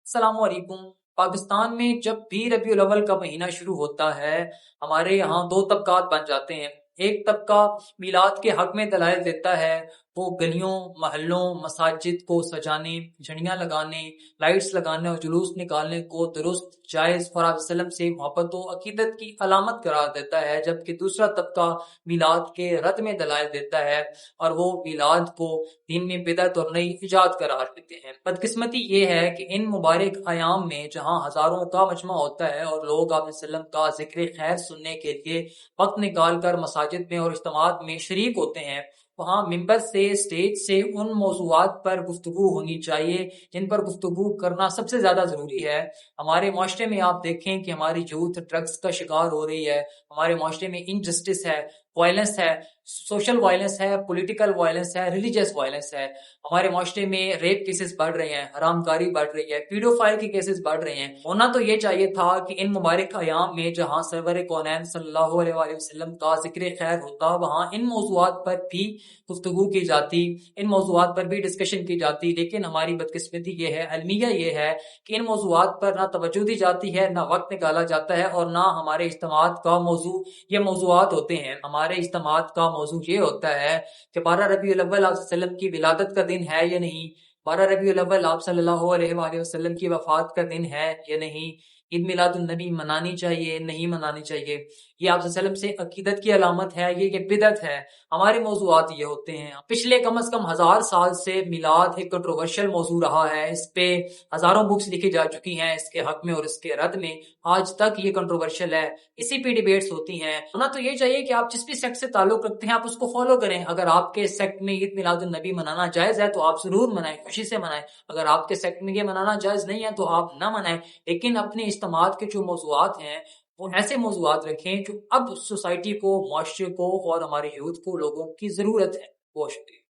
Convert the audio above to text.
السلام علیکم۔ پاکستان میں جب بھی ربیع الاول کا مہینہ شروع ہوتا ہے، ہمارے یہاں دو طبقات بن جاتے ہیں۔ ایک طبقہ میلاد کے حق میں دلائل دیتا ہے، وہ گلیوں، محلوں، مساجد کو سجانے، جھنڈیاں لگانے، لائٹس لگانے اور جلوس نکالنے کو درست، جائز اور آپ وسلم سے محبت و عقیدت کی علامت قرار دیتا ہے، جبکہ دوسرا طبقہ میلاد کے رد میں دلائل دیتا ہے اور وہ میلاد کو دین میں بدعت اور نئی ایجاد قرار دیتے ہیں۔ بدقسمتی یہ ہے کہ ان مبارک ایام میں جہاں ہزاروں کا مجمع ہوتا ہے اور لوگ آپ وسلم کا ذکر خیر سننے کے لیے وقت نکال کر مساجد میں اور اجتماعات میں شریک ہوتے ہیں، وہاں ممبر سے، اسٹیج سے ان موضوعات پر گفتگو ہونی چاہیے جن پر گفتگو کرنا سب سے زیادہ ضروری ہے۔ ہمارے معاشرے میں آپ دیکھیں کہ ہماری یوتھ ڈرگز کا شکار ہو رہی ہے، ہمارے معاشرے میں انجسٹس ہے، وائلنس ہے، سوشل وائلنس ہے، پولیٹیکل وائلنس ہے، ریلیجیس وائلنس ہے۔ ہمارے معاشرے میں ریپ کیسز بڑھ رہے ہیں، حرام کاری بڑھ رہی ہے، پیڈوفائل کے کیسز بڑھ رہے ہیں۔ ہونا تو یہ چاہیے تھا کہ ان مبارک ایام میں جہاں سرور کونین صلی اللہ علیہ وآلہ وسلم کا ذکر خیر ہوتا، وہاں ان موضوعات پر بھی گفتگو کی جاتی، ان موضوعات پر بھی ڈسکشن کی جاتی، لیکن ہماری بدقسمتی یہ ہے، المیہ یہ ہے کہ ان موضوعات پر نہ توجہ دی جاتی ہے، نہ وقت نکالا جاتا ہے، اور نہ ہمارے اجتماعات کا موضوع یہ موضوعات ہوتے ہیں۔ ہمارے اجتماعات کا موضوع یہ ہوتا ہے کہ 12 ربیع الاول آپ صلی اللہ علیہ وسلم کی ولادت کا دن ہے یا نہیں، 12 ربیع الاول آپ صلی اللہ علیہ وآلہ وسلم کی وفات کا دن ہے یا نہیں، عید میلاد النبی منانی چاہیے نہیں منانی چاہیے، یہ آپ صلی اللہ علیہ وسلم سے عقیدت کی علامت ہے، یہ بدعت ہے۔ ہمارے موضوعات یہ ہوتے ہیں۔ پچھلے کم از کم 1000 سال سے میلاد ایک کنٹروورشل موضوع رہا ہے، اس پہ ہزاروں بکس لکھی جا چکی ہیں اس کے حق میں اور اس کے رد میں، آج تک یہ کنٹروورشل ہے، اسی پہ ڈیبیٹس ہوتی ہیں۔ ہونا تو یہ چاہیے کہ آپ جس بھی سیکٹ سے تعلق رکھتے ہیں آپ اس کو فالو کریں۔ اگر آپ کے سیکٹ میں عید میلاد النبی منانا جائز ہے تو آپ ضرور منائیں، خوشی سے منائیں۔ اگر آپ کے سیکٹ میں یہ منانا جائز نہیں ہے تو آپ نہ منائیں، لیکن اپنے اجتماعات کے جو موضوعات ہیں وہ ایسے موضوعات رکھیں جو اب سوسائٹی کو، معاشرے کو اور ہمارے یوتھ کو، لوگوں کی ضرورت ہے۔ بہت شکریہ۔